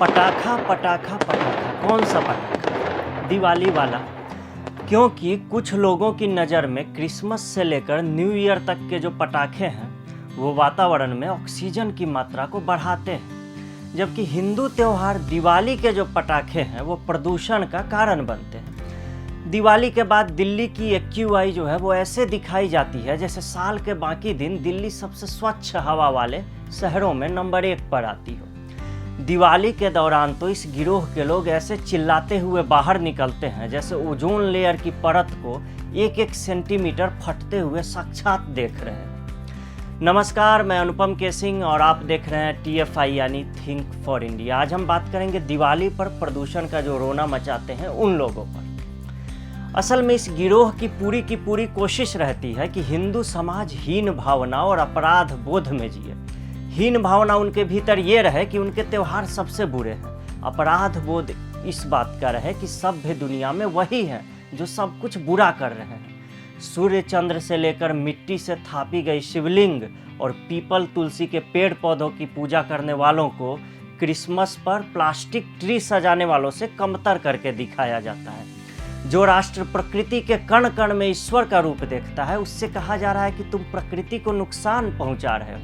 पटाखा पटाखा पटाखा कौन सा पटाखा? दिवाली वाला। क्योंकि कुछ लोगों की नज़र में क्रिसमस से लेकर न्यू ईयर तक के जो पटाखे हैं वो वातावरण में ऑक्सीजन की मात्रा को बढ़ाते हैं, जबकि हिंदू त्यौहार दिवाली के जो पटाखे हैं वो प्रदूषण का कारण बनते हैं। दिवाली के बाद दिल्ली की एक्यूआई जो है वो ऐसे दिखाई जाती है जैसे साल के बाकी दिन दिल्ली सबसे स्वच्छ हवा वाले शहरों में नंबर 1 पर आती हो। दिवाली के दौरान तो इस गिरोह के लोग ऐसे चिल्लाते हुए बाहर निकलते हैं जैसे ओजोन लेयर की परत को 1-1 सेंटीमीटर फटते हुए साक्षात देख रहे हैं। नमस्कार, मैं अनुपम के सिंह और आप देख रहे हैं TFI यानी थिंक फॉर इंडिया। आज हम बात करेंगे दिवाली पर प्रदूषण का जो रोना मचाते हैं उन लोगों पर। असल में इस गिरोह की पूरी कोशिश रहती है कि हिंदू समाज हीन भावना और अपराध बोध में जिए। हीन भावना उनके भीतर ये रहे कि उनके त्यौहार सबसे बुरे हैं। अपराध बोध इस बात का रहे कि सभ्य दुनिया में वही है जो सब कुछ बुरा कर रहे हैं। सूर्य चंद्र से लेकर मिट्टी से थापी गई शिवलिंग और पीपल तुलसी के पेड़ पौधों की पूजा करने वालों को क्रिसमस पर प्लास्टिक ट्री सजाने वालों से कमतर करके दिखाया जाता है। जो राष्ट्र प्रकृति के कण कण में ईश्वर का रूप देखता है उससे कहा जा रहा है कि तुम प्रकृति को नुकसान पहुंचा रहे हो।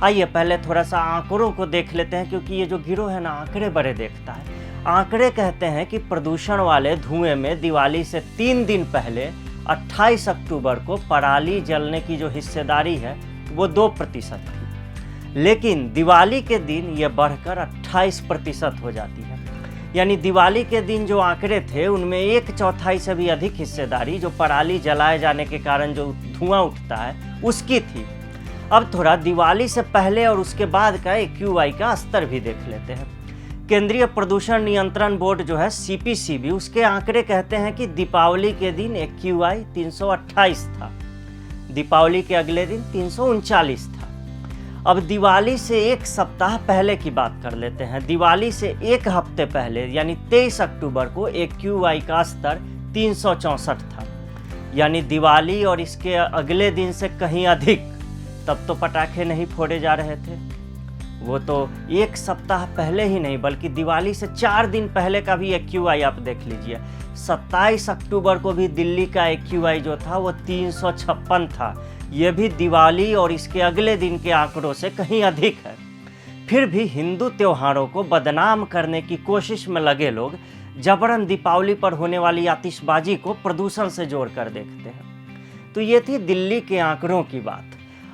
आइए पहले थोड़ा सा आंकड़ों को देख लेते हैं, क्योंकि ये जो गिरोह है ना आंकड़े बड़े देखता है। आंकड़े कहते हैं कि प्रदूषण वाले धुएं में दिवाली से 3 दिन पहले 28 अक्टूबर को पराली जलने की जो हिस्सेदारी है वो 2% थी, लेकिन दिवाली के दिन ये बढ़कर 28% हो जाती है। यानी दिवाली के दिन जो आंकड़े थे उनमें 1/4 से भी अधिक हिस्सेदारी जो पराली जलाए जाने के कारण जो धुआं उठता है उसकी थी। अब थोड़ा दिवाली से पहले और उसके बाद का एक्यूआई का स्तर भी देख लेते हैं। केंद्रीय प्रदूषण नियंत्रण बोर्ड जो है CPCB, उसके आंकड़े कहते हैं कि दीपावली के दिन एक्यूआई 328 था, दीपावली के अगले दिन 339 था। अब दिवाली से 1 सप्ताह पहले की बात कर लेते हैं। दिवाली से 1 हफ्ते पहले यानी 23 अक्टूबर को एक्यूआई का स्तर 364 था, यानी दिवाली और इसके अगले दिन से कहीं अधिक। तब तो पटाखे नहीं फोड़े जा रहे थे, वो तो 1 सप्ताह पहले ही नहीं बल्कि दिवाली से 4 दिन पहले का भी एक्यूआई आप देख लीजिए। 27 अक्टूबर को भी दिल्ली का एक्यूआई जो था वो 356 था। ये भी दिवाली और इसके अगले दिन के आंकड़ों से कहीं अधिक है। फिर भी हिंदू त्योहारों को बदनाम करने की कोशिश में लगे लोग जबरन दीपावली पर होने वाली आतिशबाजी को प्रदूषण से जोड़कर देखते हैं। तो ये थी दिल्ली के आंकड़ों की बात।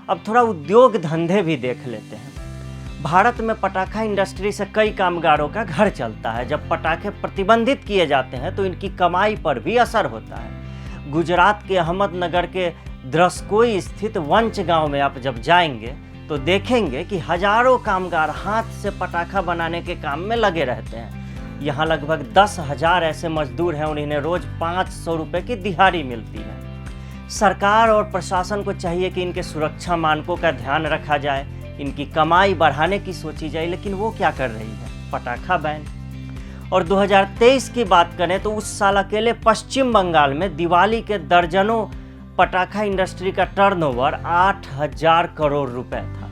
अब थोड़ा उद्योग धंधे भी देख लेते हैं। भारत में पटाखा इंडस्ट्री से कई कामगारों का घर चलता है। जब पटाखे प्रतिबंधित किए जाते हैं तो इनकी कमाई पर भी असर होता है। गुजरात के अहमदनगर के द्रसकोई स्थित वंच गांव में आप जब जाएंगे तो देखेंगे कि हजारों कामगार हाथ से पटाखा बनाने के काम में लगे रहते हैं। यहाँ लगभग 10,000 ऐसे मजदूर हैं और इन्हें रोज 500 रुपये की दिहाड़ी मिलती है। सरकार और प्रशासन को चाहिए कि इनके सुरक्षा मानकों का ध्यान रखा जाए, इनकी कमाई बढ़ाने की सोची जाए, लेकिन वो क्या कर रही है? पटाखा बैन। और 2023 की बात करें तो उस साल अकेले पश्चिम बंगाल में दिवाली के दर्जनों पटाखा इंडस्ट्री का टर्नओवर 8,000 करोड़ रुपए था।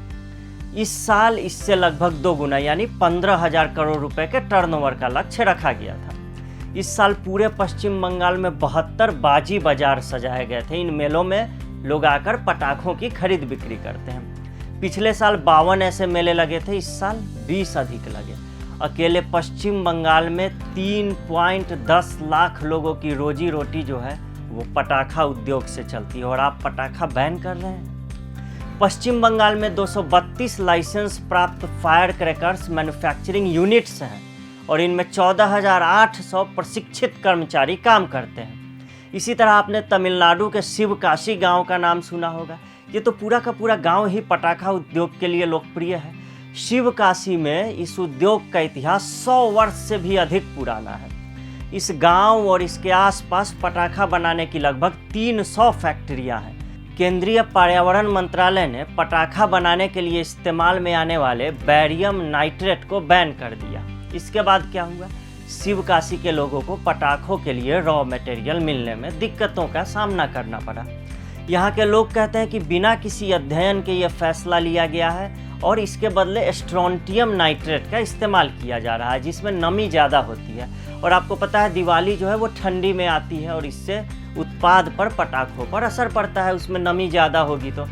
इस साल इससे लगभग 2 गुना यानी 15,000 करोड़ रुपए के टर्नओवर का लक्ष्य रखा गया था। इस साल पूरे पश्चिम बंगाल में 72 बाजी बाजार सजाए गए थे। इन मेलों में लोग आकर पटाखों की खरीद बिक्री करते हैं। पिछले साल 52 ऐसे मेले लगे थे, इस साल 20 अधिक लगे। अकेले पश्चिम बंगाल में 3.10 लाख लोगों की रोजी रोटी जो है वो पटाखा उद्योग से चलती है, और आप पटाखा बैन कर रहे हैं। पश्चिम बंगाल में 232 लाइसेंस प्राप्त फायर क्रैकर्स मैन्युफैक्चरिंग यूनिट्स हैं और इनमें 14,800 प्रशिक्षित कर्मचारी काम करते हैं। इसी तरह आपने तमिलनाडु के शिवकाशी गांव का नाम सुना होगा। ये तो पूरा का पूरा गांव ही पटाखा उद्योग के लिए लोकप्रिय है। शिवकाशी में इस उद्योग का इतिहास 100 वर्ष से भी अधिक पुराना है। इस गांव और इसके आसपास पटाखा बनाने की लगभग 300 फैक्ट्रियां हैं। केंद्रीय पर्यावरण मंत्रालय ने पटाखा बनाने के लिए इस्तेमाल में आने वाले बैरियम नाइट्रेट को बैन कर दिया। इसके बाद क्या हुआ? शिवकाशी के लोगों को पटाखों के लिए रॉ मटेरियल मिलने में दिक्कतों का सामना करना पड़ा। यहाँ के लोग कहते हैं कि बिना किसी अध्ययन के यह फैसला लिया गया है और इसके बदले स्ट्रोंटियम नाइट्रेट का इस्तेमाल किया जा रहा है, जिसमें नमी ज़्यादा होती है। और आपको पता है दिवाली जो है वो ठंडी में आती है और इससे उत्पाद पर, पटाखों पर असर पड़ता है, उसमें नमी ज़्यादा होगी। तो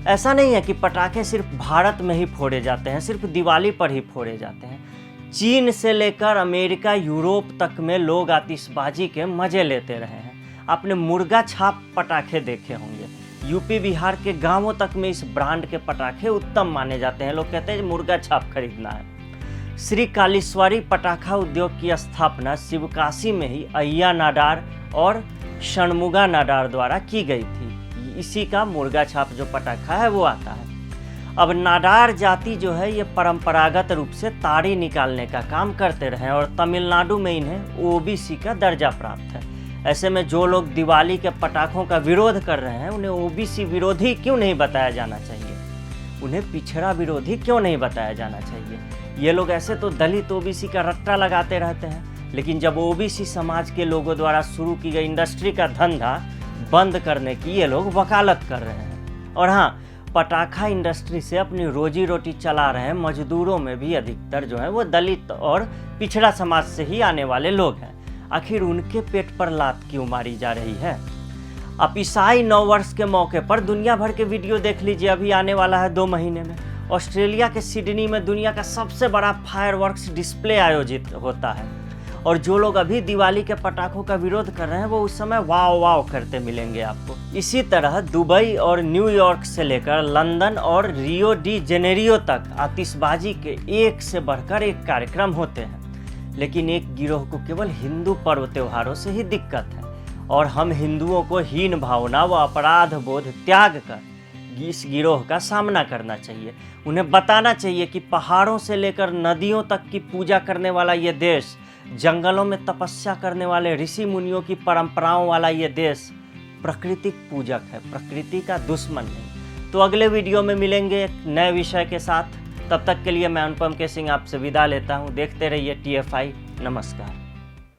ऐसा नहीं है कि पटाखे सिर्फ भारत में ही फोड़े जाते हैं, सिर्फ दिवाली पर ही फोड़े जाते हैं। चीन से लेकर अमेरिका, यूरोप तक में लोग आतिशबाजी के मज़े लेते रहे हैं। आपने मुर्गा छाप पटाखे देखे होंगे, यूपी बिहार के गांवों तक में इस ब्रांड के पटाखे उत्तम माने जाते हैं। लोग कहते हैं मुर्गा छाप खरीदना है। श्री कालीश्वरी पटाखा उद्योग की स्थापना शिवकाशी में ही अय्या नाडार और षणमुगा नाडार द्वारा की गई थी। इसी का मुर्गा छाप जो पटाखा है वो आता है। अब नाडार जाति जो है ये परंपरागत रूप से ताड़ी निकालने का काम करते रहे और तमिलनाडु में इन्हें ओबीसी का दर्जा प्राप्त है। ऐसे में जो लोग दिवाली के पटाखों का विरोध कर रहे हैं उन्हें ओबीसी विरोधी क्यों नहीं बताया जाना चाहिए, उन्हें पिछड़ा विरोधी क्यों नहीं बताया जाना चाहिए। ये लोग ऐसे तो दलित ओबीसी का रट्टा लगाते रहते हैं, लेकिन जब ओबीसी समाज के लोगों द्वारा शुरू की गई इंडस्ट्री का धंधा बंद करने की ये लोग वकालत कर रहे हैं। और हाँ, पटाखा इंडस्ट्री से अपनी रोजी रोटी चला रहे मजदूरों में भी अधिकतर जो है वो दलित और पिछड़ा समाज से ही आने वाले लोग हैं। आखिर उनके पेट पर लात क्यों मारी जा रही है। अब ईसाई नव वर्ष के मौके पर दुनिया भर के वीडियो देख लीजिए, अभी आने वाला है 2 महीने में ऑस्ट्रेलिया के सिडनी में दुनिया का सबसे बड़ा फायरवर्क्स डिस्प्ले आयोजित होता है। और जो लोग अभी दिवाली के पटाखों का विरोध कर रहे हैं वो उस समय वाव वाव करते मिलेंगे आपको। इसी तरह दुबई और न्यूयॉर्क से लेकर लंदन और रियो डी जेनेरियो तक आतिशबाजी के एक से बढ़कर एक कार्यक्रम होते हैं। लेकिन एक गिरोह को केवल हिंदू पर्व त्योहारों से ही दिक्कत है और हम हिंदुओं को हीन भावना व अपराध बोध त्याग कर इस गिरोह का सामना करना चाहिए। उन्हें बताना चाहिए कि पहाड़ों से लेकर नदियों तक की पूजा करने वाला ये देश, जंगलों में तपस्या करने वाले ऋषि मुनियों की परंपराओं वाला ये देश प्राकृतिक पूजक है, प्रकृति का दुश्मन नहीं। तो अगले वीडियो में मिलेंगे एक नए विषय के साथ। तब तक के लिए मैं अनुपम के सिंह आपसे विदा लेता हूँ। देखते रहिए TFI। नमस्कार।